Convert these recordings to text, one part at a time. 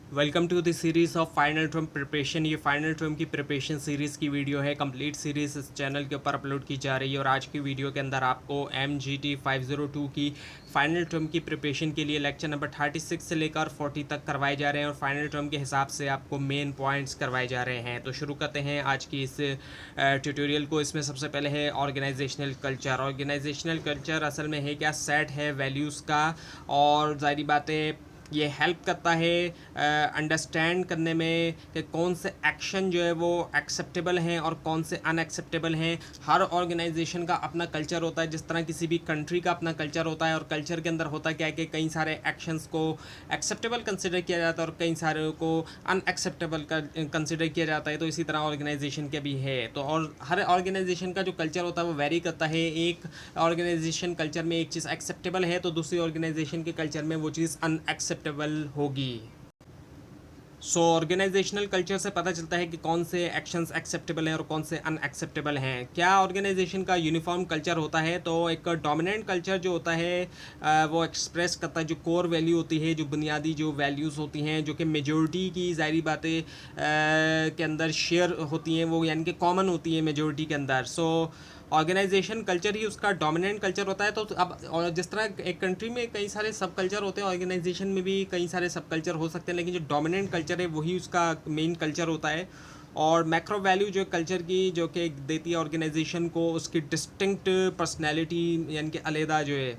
Welcome to the series of final term preparation. ये final term की preparation series की video है। Complete series इस चैनल के ऊपर अपलोड की जा रही है और आज की वीडियो के अंदर आपको MGT 502 की फाइनल टर्म की प्रिपरेशन के लिए लेक्चर नंबर 36 से लेकर 40 तक करवाए जा रहे हैं और फाइनल टर्म के हिसाब से आपको मेन पॉइंट्स करवाए जा रहे हैं। तो शुरू करते हैं आज की इस ट्यूटोरियल को। इसमें सबसे पहले है ऑर्गेनाइजेशनल कल्चर। ऑर्गेनाइजेशनल कल्चर असल में है क्या, सेट है वैल्यूज़ का और ज़ाहिर बात है ये हेल्प करता है अंडरस्टैंड करने में कि कौन से एक्शन जो है वो एक्सेप्टेबल हैं और कौन से अनएक्सेप्टेबल हैं। हर ऑर्गेनाइजेशन का अपना कल्चर होता है, जिस तरह किसी भी कंट्री का अपना कल्चर होता है और कल्चर के अंदर होता क्या है कि कई सारे एक्शंस को एक्सेप्टेबल कंसिडर किया जाता है और कई सारे को अनएक्सेप्टेबल कंसिडर किया जाता है। तो इसी तरह ऑर्गेनाइजेशन के भी है। तो और हर ऑर्गेनाइजेशन का जो कल्चर होता है वो वेरी करता है। एक ऑर्गेनाइजेशन कल्चर में एक चीज़ एक्सेप्टेबल है तो दूसरी ऑर्गेनाइजेशन के कल्चर में वो चीज़ अनएक्सेप्टेबल होगी। सो ऑर्गेनाइजेशनल कल्चर से पता चलता है कि कौन से एक्शंस एक्सेप्टेबल हैं और कौन से अनएक्सेप्टेबल हैं। क्या ऑर्गेनाइजेशन का यूनिफॉर्म कल्चर होता है, तो एक डोमिनेंट कल्चर जो होता है वो एक्सप्रेस करता है जो कोर वैल्यू होती है, जो बुनियादी जो वैल्यूज़ होती हैं जो कि मेजोरिटी की ज़ाहिरी बातें के अंदर शेयर होती हैं, वो यानी कि कॉमन होती है मेजोरिटी के अंदर। सो ऑर्गेनाइजेशन कल्चर ही उसका डोमिनेंट कल्चर होता है। तो अब और जिस तरह एक कंट्री में कई सारे सब कल्चर होते हैं, ऑर्गेनाइजेशन में भी कई सारे सब कल्चर हो सकते हैं, लेकिन जो डोमिनेंट कल्चर है वही उसका मेन कल्चर होता है। और मैक्रो वैल्यू जो कल्चर की जो कि देती है ऑर्गेनाइजेशन को उसकी डिस्टिंक्ट पर्सनैलिटी यानी कि अलहदा जो है।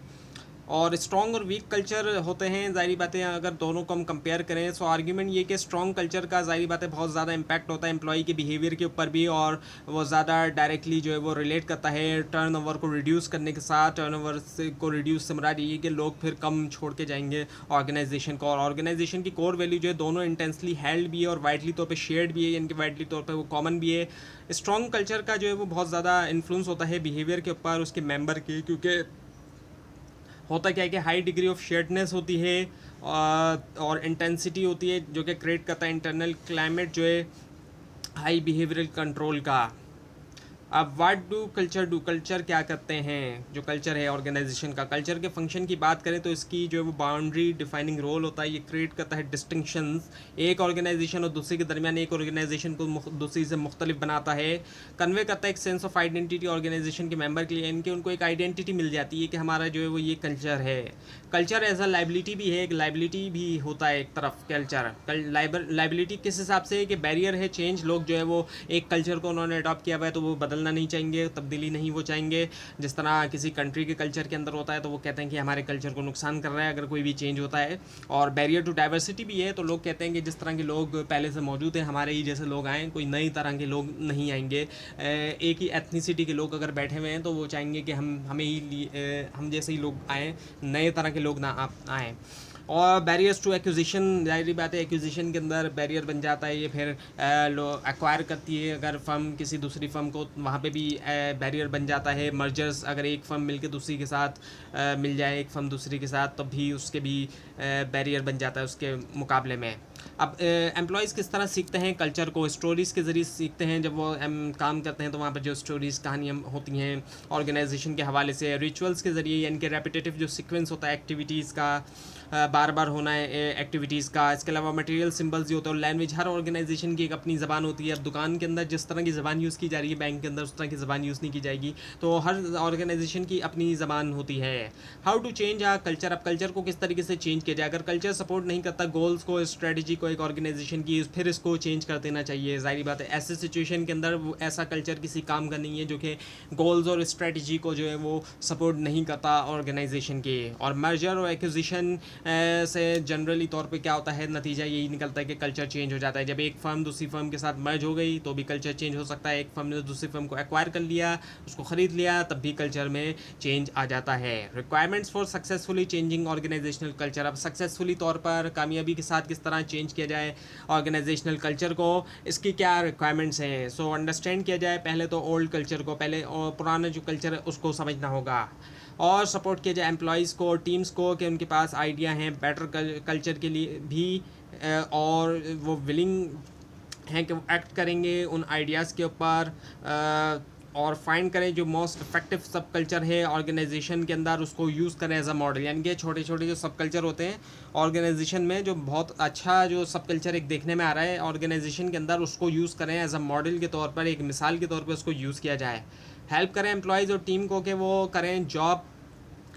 और स्ट्रॉन्ग और वीक कल्चर होते हैं, ज़ाहिर बातें अगर दोनों को हम कंपेयर करें। सो आर्ग्यूमेंट ये कि स्ट्रॉन्ग कल्चर का ज़ाहिर बातें बहुत ज़्यादा इम्पैक्ट होता है एम्प्लॉई के बिहेवियर के ऊपर भी, और वो ज़्यादा डायरेक्टली जो है वो रिलेट करता है टर्नओवर को रिड्यूस करने के साथ। टर्नओवर से को रिड्यूस से मुराद ये कि लोग फिर कम छोड़ के जाएंगे ऑर्गेनाइजेशन को। और ऑर्गेनाइजेशन की कोर वैल्यू जो है दोनों इंटेंसली हेल्ड भी है और वाइडली तौर पर शेयर्ड भी है, यानी कि वाइडली तौर पर वो कॉमन भी है। स्ट्रॉन्ग कल्चर का जो है वो बहुत ज़्यादा इन्फ्लुएंस होता है बिहेवियर के ऊपर उसके मेंबर के, क्योंकि होता क्या है कि हाई डिग्री ऑफ शेयर्डनेस होती है और इंटेंसिटी होती है जो कि क्रिएट करता है इंटरनल क्लाइमेट जो है हाई बिहेवियरल कंट्रोल का। अब what do culture do, culture क्या करते हैं। जो कल्चर है ऑर्गेनाइजेशन का, कल्चर के फंक्शन की बात करें तो इसकी जो है वो बाउंड्री डिफाइनिंग रोल होता है। ये क्रिएट करता है डिस्टिंक्शंस एक ऑर्गेनाइजेशन और दूसरे के दरमियान, एक ऑर्गेनाइजेशन को दूसरी से मुख्तलिफ बनाता है। कन्वे करता है एक सेंस ऑफ आइडेंटिटी ऑर्गेनाइजेशन के मेंबर के लिए, इनके उनको एक आइडेंटिटी मिल जाती है कि हमारा जो है वो ये कल्चर है। कल्चर एज अ लाइबिलिटी भी है, एक लाइबिलिटी भी होता है एक तरफ कल्चर। लाइबिलिटी किस हिसाब से कि बैरियर है चेंज, लोग जो है वो एक कल्चर को उन्होंने अडॉप्ट किया हुआ है तो वो बदलना नहीं चाहेंगे, तब्दीली नहीं वो चाहेंगे। जिस तरह किसी कंट्री के कल्चर के अंदर होता है तो वो कहते हैं कि हमारे कल्चर को नुकसान कर रहा है अगर कोई भी चेंज होता है। और बैरियर टू डाइवर्सिटी भी है, तो लोग कहते हैं कि जिस तरह के लोग पहले से मौजूद हैं हमारे ही जैसे लोग आएँ, कोई नई तरह के लोग नहीं आएंगे। एक ही एथनिसिटी के लोग अगर बैठे हुए हैं तो वो चाहेंगे कि हम जैसे ही लोग आएँ, नए तरह के लोग ना आएँ। और बैरियर्स टू एक्विजिशन, जाहिर बात है एक्विजिशन के अंदर बैरियर बन जाता है ये। फिर लोग एक्वायर करती है अगर फर्म किसी दूसरी फर्म को, वहाँ पे भी बैरियर बन जाता है। मर्जर्स, अगर एक फ़र्म मिलके दूसरी के साथ मिल जाए, एक फ़र्म दूसरी के साथ, तब भी उसके भी बैरियर बन जाता है उसके मुकाबले में। अब एम्प्लॉयज़ किस तरह सीखते हैं कल्चर को, स्टोरीज़ के ज़रिए सीखते हैं। जब वो काम करते हैं तो वहाँ पर जो स्टोरीज़ कहानियाँ होती हैं ऑर्गेनाइजेशन के हवाले से, रिचुअल्स के ज़रिए, यानी कि रेपिटेटिव जो सीक्वेंस होता है एक्टिविटीज़ का, बार बार होना है एक्टिविटीज़ का। इसके अलावा मटेरियल सिंबल्स जो होते हैं और लैंग्वेज, हर ऑर्गेनाइजेशन की एक अपनी ज़बान होती है। अब दुकान के अंदर जिस तरह की ज़बान यूज़ की जा रही है, बैंक के अंदर उस तरह की ज़बान यूज़ नहीं की जाएगी। तो हर ऑर्गेनाइजेशन की अपनी ज़बान होती है। How to change a culture, अब कल्चर को किस तरीके से चेंज किया जाए। अगर कल्चर सपोर्ट नहीं करता गोल्स को, स्ट्रेटजी को एक ऑर्गेनाइजेशन की, फिर इसको चेंज कर देना चाहिए। ज़ाहिर बात है ऐसे सिचुएशन के अंदर ऐसा कल्चर किसी काम का नहीं है जो कि गोल्स और स्ट्रेटजी को जो है वो सपोर्ट नहीं करता ऑर्गेनाइजेशन के। और मर्जर और एक्विजिशन से जनरली तौर पे क्या होता है, नतीजा यही निकलता है कि कल्चर चेंज हो जाता है। जब एक फ़र्म दूसरी फ़र्म के साथ मर्ज हो गई तो भी कल्चर चेंज हो सकता है। एक फ़र्म ने दूसरी फ़र्म को एक्वायर कर लिया, उसको ख़रीद लिया, तब भी कल्चर में चेंज आ जाता है। Requirements for successfully changing organisational culture, अब सक्सेसफुली तौर पर कामयाबी के साथ किस तरह चेंज किया जाए ऑर्गेनाइजेशनल कल्चर को, इसकी क्या रिक्वायरमेंट्स हैं। सो अंडरस्टैंड किया जाए पहले तो ओल्ड कल्चर को, पहले और पुराना जो कल्चर है उसको समझना होगा। और सपोर्ट किया जाए एम्प्लॉयज़ को, टीम्स को, कि उनके पास आइडिया हैं बेटर कल्चर के लिए भी, और वो विलिंग हैं कि वो एक्ट करेंगे उन आइडियाज़ के ऊपर और फाइंड करें जो मोस्ट इफेक्टिव सब कल्चर है ऑर्गेनाइजेशन के अंदर, उसको यूज़ करें एज अ मॉडल। यानी कि छोटे छोटे जो सब कल्चर होते हैं ऑर्गेनाइजेशन में, जो बहुत अच्छा जो सब कल्चर एक देखने में आ रहा है ऑर्गेनाइजेशन के अंदर, उसको यूज़ करें एज अ मॉडल के तौर पर, एक मिसाल के तौर पर उसको यूज़ किया जाए। हेल्प करें एम्प्लॉयज़ और टीम को कि वो करें जॉब,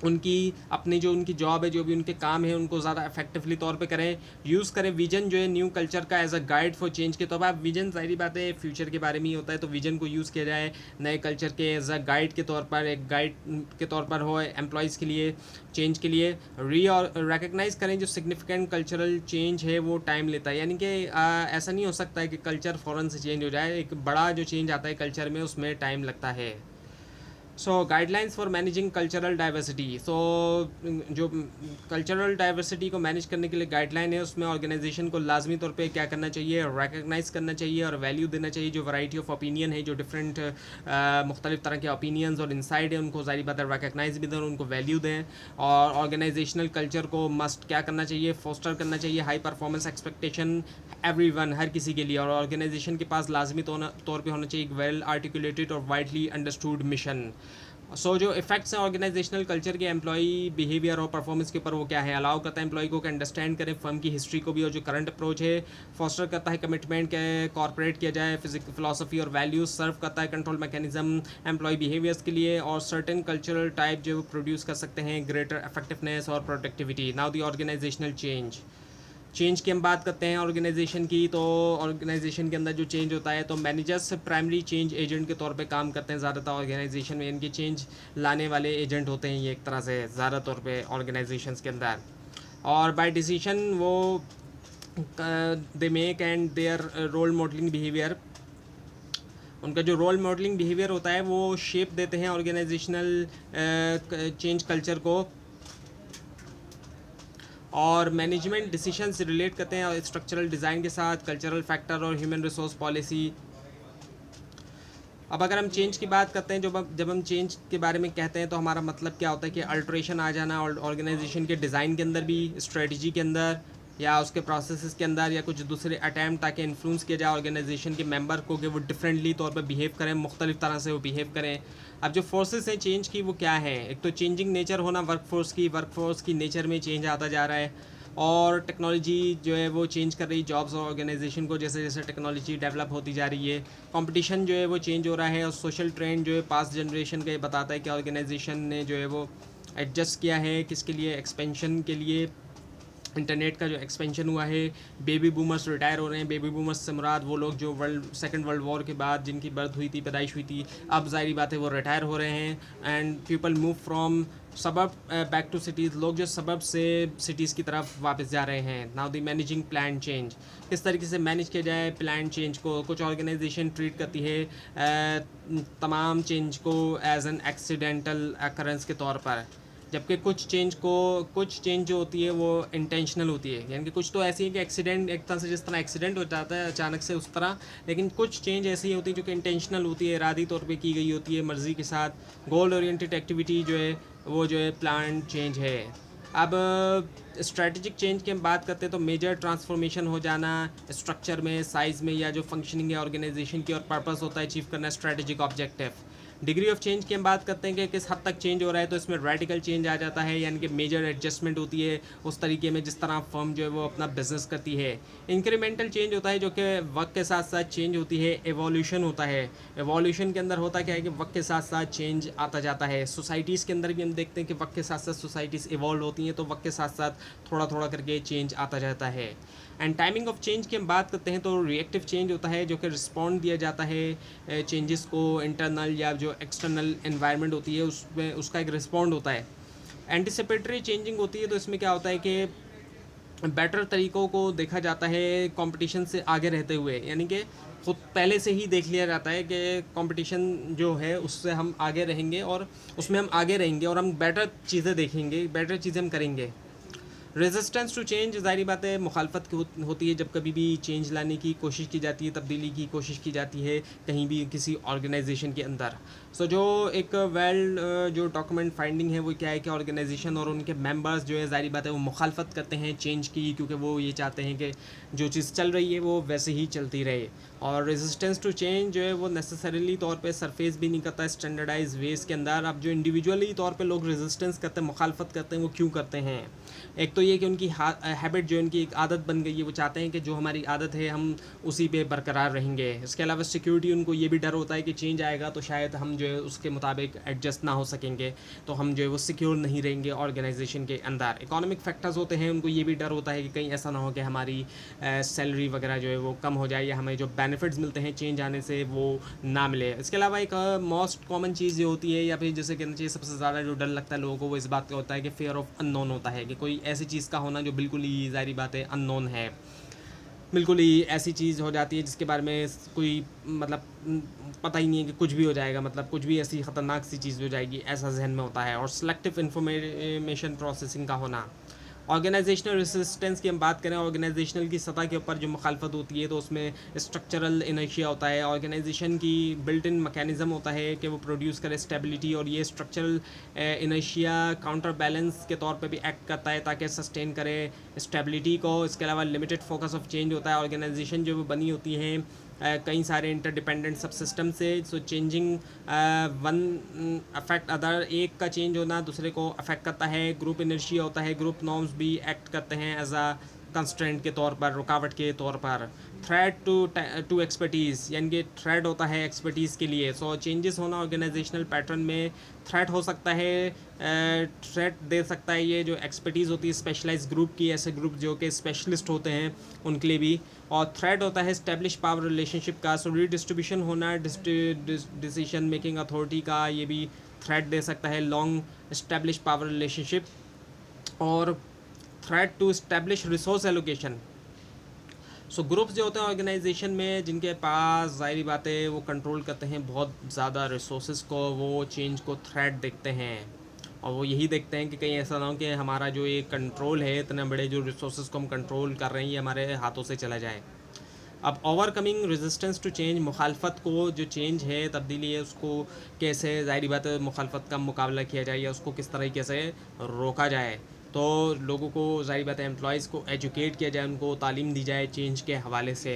उनकी अपनी जो उनकी जॉब है, जो भी उनके काम है, उनको ज़्यादा इफेक्टिवली तौर पे करें। यूज़ करें विजन जो है न्यू कल्चर का as a guide for change के तौर पर। विजन जाहिर बात है फ्यूचर के बारे में ही होता है, तो विजन को यूज़ किया जाए नए कल्चर के एज अ गाइड के तौर पर, एक गाइड के तौर पर हो एम्प्लॉयज़ के लिए चेंज के लिए। और रिकग्नाइज़ करें जो सिग्निफिकेंट कल्चरल चेंज है वो टाइम लेता है। यानी कि ऐसा नहीं हो सकता है कि कल्चर फ़ौरन से चेंज हो जाए। एक बड़ा जो चेंज आता है कल्चर में उसमें टाइम लगता है। So guidelines for managing cultural diversity. So जो कल्चरल डाइवर्सिटी को मैनेज करने के लिए गाइडलाइन है, उसमें ऑर्गेनाइजेशन को लाजमी तौर पे क्या करना चाहिए, रिकग्नाइज करना चाहिए और वैल्यू देना चाहिए जो वैरायटी ऑफ ओपिनियन है, जो डिफरेंट मुख्तलिफ तरह के ओपिनियंस और इंसाइड है, उनको ज़ाहिर बात है रिकग्नाइज भी दें और उनको वैल्यू दें। और ऑर्गेनाइजेशनल कल्चर को मस्ट क्या करना चाहिए, फोस्टर करना चाहिए हाई परफॉर्मेंस एक्सपेक्टेशन एवरीवन, हर किसी के लिए। और ऑर्गेनाइजेशन के पास लाजमी तौर पे होना चाहिए एक वेल आर्टिकुलेटेड और वाइडली अंडरस्टूड मिशन। जो इफेक्ट्स हैं ऑर्गेनाइजेशनल कल्चर के एम्प्लॉई बिहेवियर और परफॉर्मेंस के ऊपर, वो क्या है, अलाउ करता है एम्प्लॉई को कि अंडरस्टैंड करें फर्म की हिस्ट्री को भी और जो करंट अप्रोच है। फॉस्टर करता है कमिटमेंट के कॉर्पोरेट किया जाए फिलोसफी और वैल्यूज। सर्व करता है कंट्रोल मैकेनिज्म एम्प्लॉय बिहेवियर्स के लिए। और सर्टेन कल्चरल टाइप जो प्रोड्यूस कर सकते हैं ग्रेटर इफेक्टिवनेस और productivity. Now the organisational change की हम बात करते हैं ऑर्गेनाइजेशन की। तो ऑर्गेनाइजेशन के अंदर जो चेंज होता है, तो मैनेजर्स प्राइमरी चेंज एजेंट के तौर पे काम करते हैं ज़्यादातर ऑर्गेनाइजेशन में। इनके चेंज लाने वाले एजेंट होते हैं ये एक तरह से ज़्यादा तौर पे ऑर्गेनाइजेशंस के अंदर। और बाय डिसीजन वो they make and their role modelling behaviour, उनका जो रोल मॉडलिंग बिहेवियर होता है वो शेप देते हैं ऑर्गेनाइजेशनल चेंज कल्चर को। और मैनेजमेंट डिसीजन से रिलेट करते हैं स्ट्रक्चरल डिज़ाइन के साथ, कल्चरल फैक्टर और ह्यूमन रिसोर्स पॉलिसी। अब अगर हम चेंज की बात करते हैं, जब हम चेंज के बारे में कहते हैं तो हमारा मतलब क्या होता है कि अल्ट्रेशन आ जाना ऑर्गेनाइजेशन के डिज़ाइन के अंदर भी, स्ट्रेटजी के अंदर या उसके प्रोसेसेस के अंदर, या कुछ दूसरे अटैम्प्ट ताकि इन्फ्लुएंस किया जाए ऑर्गेनाइजेशन के मेंबर को कि वो डिफरेंटली तौर पर बिहेव करें, मुख्तलिफ तरह से वो बिहेव करें। अब जो फोर्सेस हैं चेंज की वो क्या है, एक तो चेंजिंग नेचर होना वर्कफोर्स की नेचर में चेंज आता जा रहा है। और टेक्नोलॉजी जो है वो चेंज कर रही है जॉब्स और ऑर्गेनाइजेशन को, जैसे जैसे टेक्नोलॉजी डेवलप होती जा रही है। कंपटीशन जो है वो चेंज हो रहा है। और सोशल ट्रेंड जो है पास्ट जनरेशन का ये बताता है कि ऑर्गेनाइजेशन ने जो है वो एडजस्ट किया है किसके लिए, एक्सपेंशन के लिए। इंटरनेट का जो एक्सपेंशन हुआ है, बेबी बूमर्स रिटायर हो रहे हैं। बेबी बूमर्स से मुराद वो लोग जो सेकंड वर्ल्ड वॉर के बाद जिनकी बर्थ हुई थी, पैदाइश हुई थी, अब ज़ाहिर बात है वो रिटायर हो रहे हैं। एंड पीपल मूव फ्रॉम सबब बैक टू सिटीज़, लोग जो सबब से सिटीज़ की तरफ वापस जा रहे हैं। Now the managing plan change, किस तरीके से मैनेज किया जाए प्लान चेंज को। कुछ ऑर्गेनाइजेशन ट्रीट करती है तमाम चेंज को एज एन एक्सीडेंटल अकरेंस के तौर पर, जबकि कुछ चेंज जो होती है वो इंटेंशनल होती है। यानी कि कुछ तो ऐसी है कि एक्सीडेंट एक तरह से, जिस तरह एक्सीडेंट हो जाता है अचानक से उस तरह, लेकिन कुछ चेंज ऐसी होती है जो कि इंटेंशनल होती है, इरादी तौर पे की गई होती है, मर्ज़ी के साथ। गोल ओरिएंटेड एक्टिविटी जो है वो जो है प्लान चेंज है। अब स्ट्रेटजिक चेंज की हम बात करते हैं तो मेजर ट्रांसफॉर्मेशन हो जाना स्ट्रक्चर में, साइज़ में, या जो फंक्शनिंग है ऑर्गेनाइजेशन की और पर्पस होता है अचीव करना strategic objective. Degree of change की हम बात करते हैं कि किस हद तक चेंज हो रहा है, तो इसमें रेडिकल चेंज आ जाता है, यानी कि मेजर एडजस्टमेंट होती है उस तरीके में जिस तरह फर्म जो है वो अपना बिजनेस करती है। इंक्रीमेंटल चेंज होता है जो कि वक्त के साथ साथ चेंज होती है। एवोल्यूशन होता है, एवोल्यूशन के अंदर होता क्या है कि वक्त के साथ साथ चेंज आता जाता है। सोसाइटीज़ के अंदर भी हम देखते हैं कि वक्त के साथ साथ सोसाइटीज़ इवॉल्व होती हैं, तो वक्त के साथ साथ थोड़ा थोड़ा करके चेंज आता जाता है। एंड टाइमिंग ऑफ चेंज की हम बात करते हैं तो रिएक्टिव चेंज होता है जो कि रिस्पॉन्ड दिया जाता है चेंजेस को, इंटरनल या जो एक्सटर्नल एनवायरनमेंट होती है उसमें उसका एक रिस्पॉन्ड होता है। एंटिसिपेटरी चेंजिंग होती है तो इसमें क्या होता है कि बेटर तरीक़ों को देखा जाता है कंपटीशन से आगे रहते हुए, यानी कि खुद पहले से ही देख लिया जाता है कि कंपटीशन जो है उससे हम आगे रहेंगे और उसमें हम आगे रहेंगे और हम बेटर चीज़ें देखेंगे, बेटर चीज़ें हम करेंगे। रेजिस्टेंस टू चेंज, ज़ाहिर बात है मुखालफत होती है जब कभी भी चेंज लाने की कोशिश की जाती है, तब्दीली की कोशिश की जाती है कहीं भी किसी ऑर्गेनाइजेशन के अंदर। सो जो एक जो डॉक्यूमेंट फाइंडिंग है वो क्या है कि ऑर्गेनाइजेशन और उनके मेंबर्स जो है, ज़ाहिर बात है वो मुखालफत करते हैं चेंज की, क्योंकि वो ये चाहते हैं कि जो चीज़ चल रही है वो वैसे ही चलती रहे। और रेजिस्टेंस टू चेंज जो है वो नेसेसरीली तौर पे सरफेस भी नहीं करता स्टैंडर्डाइज वेज के अंदर। अब जो इंडिविजुअली तौर पे लोग रेजिस्टेंस करते हैं, मुखालफत करते हैं, वो क्यों करते हैं? एक तो ये कि उनकी हैबिट जो उनकी एक आदत बन गई है, वो चाहते हैं कि जो हमारी आदत है हम उसी पे बरकरार रहेंगे। इसके अलावा सिक्योरिटी, उनको ये भी डर होता है कि चेंज आएगा तो शायद हम जो है उसके मुताबिक एडजस्ट ना हो सकेंगे, तो हम जो है वो सिक्योर नहीं रहेंगे ऑर्गेनाइजेशन के अंदर। इकोनॉमिक फैक्टर्स होते हैं, उनको ये भी डर होता है कि कहीं ऐसा ना हो कि हमारी सैलरी वगैरह जो है वो कम हो जाए, या हमें जो बेनिफिट्स मिलते हैं चेंज आने से वो ना मिले। इसके अलावा एक मोस्ट कॉमन चीज़ ये होती है, या फिर जैसे कहना चाहिए सबसे ज़्यादा जो डर लगता है लोगों को, वो इस बात का होता है कि फेयर ऑफ अननोन होता है, कि कोई ऐसी चीज़ का होना जो बिल्कुल ही ज़ाहिर बात है अननोन है, बिल्कुल ही ऐसी चीज़ हो जाती है जिसके बारे में कोई मतलब पता ही नहीं है कि कुछ भी हो जाएगा, मतलब कुछ भी ऐसी ख़तरनाक सी चीज़ हो जाएगी, ऐसा जहन में होता है। और सिलेक्टिव इंफॉर्मेशन प्रोसेसिंग का होना। ऑर्गेनाइजेशनल रेसिस्टेंस की हम बात करें, ऑर्गेनाइजेशनल की सतह के ऊपर जो मुखालफत होती है तो उसमें स्ट्रक्चरल इनर्शिया होता है। ऑर्गेनाइजेशन की बिल्ट इन मैकेनिज़्म होता है कि वो प्रोड्यूस करे स्टेबिलिटी, और ये स्ट्रक्चरल इनर्शिया काउंटर बैलेंस के तौर पे भी एक्ट करता है ताकि सस्टेन करे स्टेबिलिटी को। इसके अलावा लिमिटेड फोकस ऑफ चेंज होता है। ऑर्गेनाइजेशन जो वो बनी होती हैं कई सारे इंटरडिपेंडेंट सब सिस्टम से, सो चेंजिंग वन अफेक्ट अदर, एक का चेंज होना दूसरे को अफेक्ट करता है। ग्रुप इनर्शिया होता है, ग्रुप नॉर्म्स भी एक्ट करते हैं एज अ कंस्ट्रेंट के तौर पर, रुकावट के तौर पर। थ्रेड टू एक्सपर्टीज़, यानी कि थ्रेड होता है एक्सपर्टीज़ के लिए। सो चेंजेस होना ऑर्गेनाइजेशनल पैटर्न में थ्रेट हो सकता है, थ्रेट दे सकता है ये जो एक्सपर्टीज़ होती है स्पेशलाइज ग्रुप की, ऐसे ग्रुप जो कि स्पेशलिस्ट होते हैं उनके लिए भी। और थ्रेड होता है इस्टेब्लिश पावर रिलेशनशिप का, सो रीडिस्ट्रीब्यूशन होना डिसीजन मेकिंग अथॉरिटी का, ये भी थ्रेड दे सकता है लॉन्ग इस्टेब्लिश पावर रिलेशनशिप। और threat to establish resource allocation. So groups जो होते हैं ऑर्गेनाइजेशन में जिनके पास ज़ाहिर बात है वो कंट्रोल करते हैं बहुत ज़्यादा रिसोर्स को, वो चेंज को थ्रेट देखते हैं, और वो यही देखते हैं कि कहीं ऐसा ना हो कि हमारा जो ये कंट्रोल है, इतने बड़े जो रिसोर्स को हम कंट्रोल कर रहे हैं, ये हमारे हाथों से चला जाए। अब ओवरकमिंग रेजिस्टेंस टू चेंज, मुखालफत को, जो चेंज है तब्दीली है उसको कैसे ज़ाहिर बात है मुखालफत का मुकाबला किया जाए, या उसको किस तरीके से रोका जाए। तो लोगों को ज़ाहिर बात है एम्प्लॉयज़ को एजुकेट किया जाए, उनको तालीम दी जाए चेंज के हवाले से,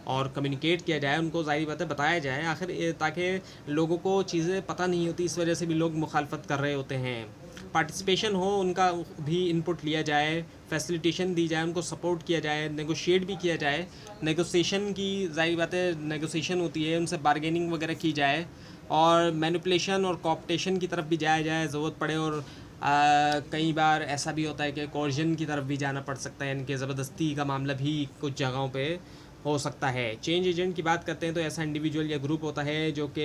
और कम्युनिकेट किया जाए, उनको ज़ाहिर बात है बताया जाए आखिर, ताकि लोगों को चीज़ें पता नहीं होती, इस वजह से भी लोग मुखालफत कर रहे होते हैं। पार्टिसिपेशन हो, उनका भी इनपुट लिया जाए, फैसिलिटेशन दी जाए, उनको सपोर्ट किया जाए, नेगोशिएट भी किया जाए। नेगोशिएशन की ज़ाहिर बात है नेगोशिएशन होती है, उनसे बारगेनिंग वगैरह की जाए, और मैनिपुलेशन और कॉपटेशन की तरफ भी जाया जाए ज़रूरत पड़े। और कई बार ऐसा भी होता है कि कोर्जन की तरफ भी जाना पड़ सकता है, यानी कि ज़बरदस्ती का मामला भी कुछ जगहों पे हो सकता है। चेंज एजेंट की बात करते हैं तो ऐसा इंडिविजुअल या ग्रुप होता है जो कि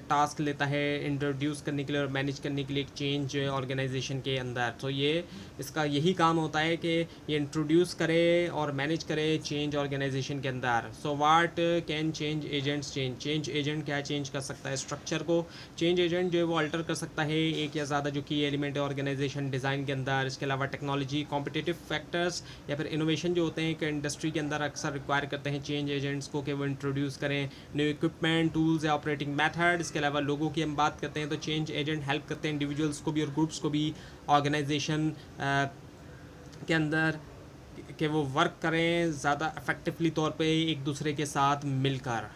टास्क लेता है इंट्रोड्यूस करने के लिए और मैनेज करने के लिए एक चेंज ऑर्गेनाइजेशन के अंदर। तो ये इसका यही काम होता है कि ये इंट्रोड्यूस करे और मैनेज करे चेंज ऑर्गेनाइजेशन के अंदर। So what can change agents change, change agent क्या चेंज कर सकता है स्ट्रक्चर को। चेंज एजेंट जो है वो अल्टर कर सकता है एक या ज़्यादा जो की एलिमेंट है ऑर्गेनाइजेशन डिज़ाइन के अंदर। इसके अलावा टेक्नोलॉजी, कॉम्पिटिटिव फैक्टर्स या फिर इनोवेशन जो होते हैं कि इंडस्ट्री के अंदर अक्सर रिक्वायर करते हैं चेंज एजेंट्स को कि वो इंट्रोड्यूस करें न्यू इक्विपमेंट, टूल्स या ऑपरेटिंग मेथड। इसके अलावा लोगों की हम बात करते हैं तो चेंज एजेंट हेल्प करते हैं इंडिविजुअल्स को भी और ग्रुप्स को भी ऑर्गेनाइजेशन के अंदर कि वो वर्क करें ज़्यादा इफेक्टिवली तौर पे एक दूसरे के साथ मिलकर।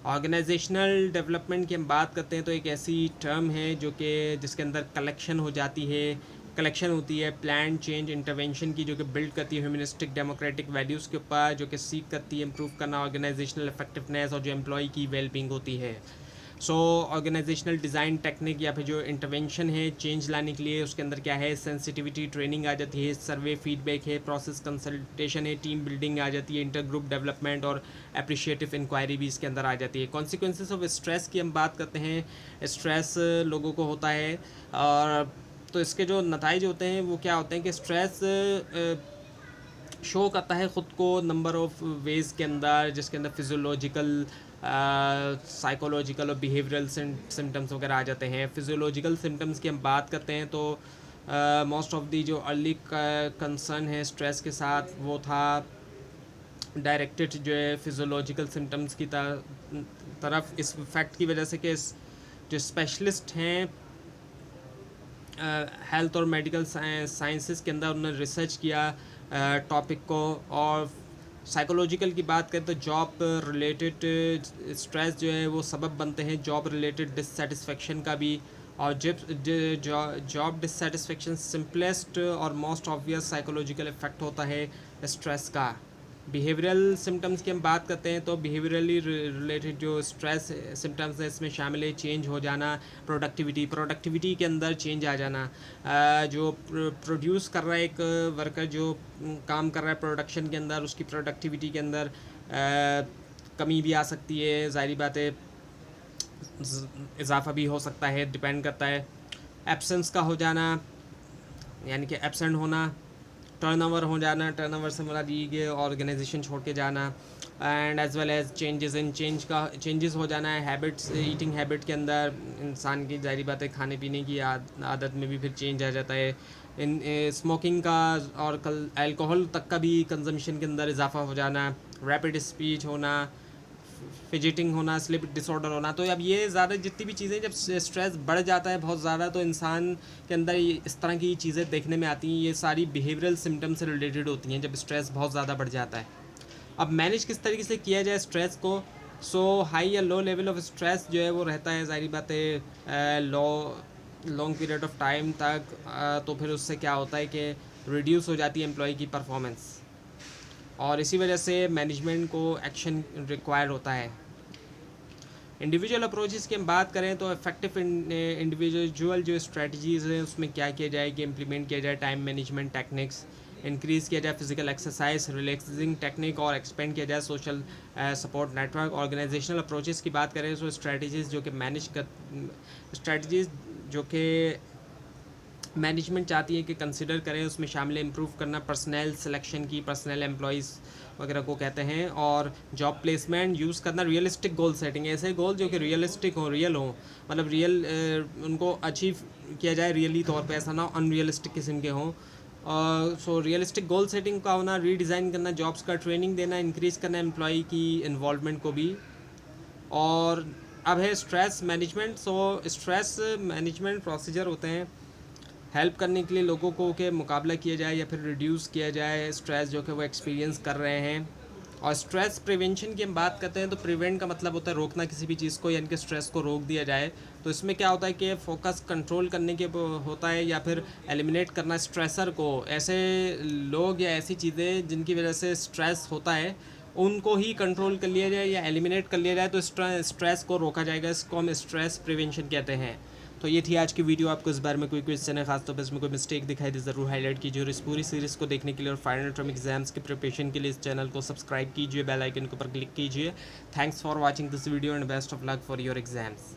ऑर्गेनाइजेशनल डेवलपमेंट की हम बात करते हैं तो एक ऐसी टर्म है जो कि जिसके अंदर कलेक्शन हो जाती है, कलेक्शन होती है प्लान चेंज इंटरवेंशन की, जो कि बिल्ड करती है ह्यूमनिस्टिक डेमोक्रेटिक वैल्यूज़ के ऊपर, जो कि सीख करती है इम्प्रूव करना ऑर्गेनाइजेशनल इफेक्टिवनेस और जो एम्प्लॉय की वेलबींग होती है। सो ऑर्गेनाइजेशनल डिज़ाइन टेक्निक या फिर जो इंटरवेंशन है चेंज लाने के लिए, उसके अंदर क्या है सेंसिटिविटी ट्रेनिंग आ जाती है, सर्वे फीडबैक है, प्रोसेस कंसल्टेशन है, टीम बिल्डिंग आ जाती है, इंटर ग्रुप डेवलपमेंट और अप्रिशिएटिव इंक्वायरी भी इसके अंदर आ जाती है। कॉन्सिक्वेंसेस ऑफ स्ट्रेस की हम बात करते हैं, स्ट्रेस लोगों को होता है, और तो इसके जो नताइज होते हैं वो क्या होते हैं कि स्ट्रेस शो करता है ख़ुद को नंबर ऑफ़ वेज़ के अंदर, जिसके अंदर फिज़ोलॉजिकल, साइकोलॉजिकल और बिहेवियरल सिम्टम्स वगैरह आ जाते हैं। फिज़ोलॉजिकल सिम्टम्स की हम बात करते हैं तो मोस्ट ऑफ दी जो अर्ली कंसर्न है स्ट्रेस के साथ वो था डायरेक्टेड जो है फिज़ोलॉजिकल सिम्टम्स की तरफ, इस फैक्ट की वजह से कि जो स्पेशलिस्ट हैं हेल्थ और मेडिकल साइंसेस के अंदर उन्होंने रिसर्च किया टॉपिक को। और साइकोलॉजिकल की बात करें तो जॉब रिलेटेड स्ट्रेस जो है वो सबब बनते हैं जॉब रिलेटेड डिससेटिस्फेक्शन का भी। और जॉब डिससेटिस्फेक्शन सिंपलेस्ट और मोस्ट ऑब्वियस साइकोलॉजिकल इफेक्ट होता है स्ट्रेस का। बिहेवियरल सिम्टम्स की हम बात करते हैं तो बिहेवियरली रिलेटेड जो स्ट्रेस सिम्टम्स है इसमें शामिल है चेंज हो जाना प्रोडक्टिविटी के अंदर चेंज आ जाना। जो प्रोड्यूस कर रहा है एक वर्कर जो काम कर रहा है प्रोडक्शन के अंदर उसकी प्रोडक्टिविटी के अंदर कमी भी आ सकती है, ज़ाहिर बात है इजाफा भी हो सकता है, डिपेंड करता है। एब्सेंस का हो जाना यानी कि एब्सेंट होना, टर्नओवर हो जाना, टर्नओवर से मुराद ये ऑर्गेनाइजेशन छोड़ के जाना, and as well as changes हो जाना है हैबिट्स, ईटिंग हैबिट के अंदर इंसान की ज़ाहिर बात है खाने पीने की आदत में भी फिर चेंज आ जाता है। इन स्मोकिंग का और अल्कोहल तक का भी कंजम्पशन के अंदर इजाफा हो जाना, रैपिड स्पीच होना, फिजिटिंग होना, स्लिप डिसऑर्डर होना। तो अब ये ज़्यादा जितनी भी चीज़ें जब स्ट्रेस बढ़ जाता है बहुत ज़्यादा तो इंसान के अंदर इस तरह की चीज़ें देखने में आती हैं। ये सारी बिहेवियरल सिम्टम्स से रिलेटेड होती हैं जब स्ट्रेस बहुत ज़्यादा बढ़ जाता है। अब मैनेज किस तरीके से किया जाए स्ट्रेस को। हाई या लो लेवल ऑफ स्ट्रेस जो है वो रहता है, ज़ाहिर बात है लॉन्ग पीरियड ऑफ टाइम तक, तो फिर उससे क्या होता है कि रिड्यूस हो जाती है एम्प्लॉय की परफॉर्मेंस और इसी वजह से मैनेजमेंट को एक्शन रिक्वायर होता है। इंडिविजुअल अप्रोचेस की हम बात करें तो इफेक्टिव इंडिविजुअल जो स्ट्रेटजीज़ हैं उसमें क्या किया जाए कि इम्प्लीमेंट किया जाए टाइम मैनेजमेंट टेक्निक्स, इंक्रीज़ किया जाए फिजिकल एक्सरसाइज, रिलैक्सिंग टेक्निक और एक्सपेंड किया जाए social support network. Organisational approaches की बात करें तो स्ट्रेटजीज़ जो कि मैनेजमेंट चाहती है कि कंसिडर करें उसमें शामिल इम्प्रूव करना पर्सनल सिलेक्शन की, पर्सनल एम्प्लॉयज़ वगैरह को कहते हैं, और जॉब प्लेसमेंट यूज़ करना, रियलिस्टिक गोल सेटिंग, ऐसे गोल जो कि रियलिस्टिक हो, रियल हो, मतलब रियल उनको अचीव किया जाए रियली तौर पे, ऐसा ना अनरियलिस्टिक किस्म के हों। सो रियलिस्टिक गोल सेटिंग का होना, रीडिज़ाइन करना जॉब्स का, ट्रेनिंग देना, इंक्रीज़ करना एम्प्लॉय की इन्वॉल्वमेंट को भी। और अब है stress management. Stress management procedure होते हैं हेल्प करने के लिए लोगों को के मुकाबला किया जाए या फिर रिड्यूस किया जाए स्ट्रेस जो कि वो एक्सपीरियंस कर रहे हैं। और स्ट्रेस प्रिवेंशन की हम बात करते हैं तो प्रिवेंट का मतलब होता है रोकना किसी भी चीज़ को, यानी कि स्ट्रेस को रोक दिया जाए। तो इसमें क्या होता है कि फोकस कंट्रोल करने के होता है या फिर एलिमिनेट करना स्ट्रेसर को, ऐसे लोग या ऐसी चीज़ें जिनकी वजह से स्ट्रेस होता है उनको ही कंट्रोल कर लिया जाए या एलिमिनेट कर लिया जाए तो स्ट्रेस को रोका जाएगा। इसको हम स्ट्रेस प्रिवेंशन कहते हैं। तो ये थी आज की वीडियो। आपको इस बारे में कोई क्वेश्चन है खास तौर पर इसमें कोई मिस्टेक दिखाई दे ज़रूर हाईलाइट कीजिए और इस पूरी सीरीज़ को देखने के लिए और फाइनल टर्म एग्जाम्स के प्रिपरेशन के लिए इस चैनल को सब्सक्राइब कीजिए, बेल आइकन के ऊपर क्लिक कीजिए। Thanks for watching this video and best of luck for your exams.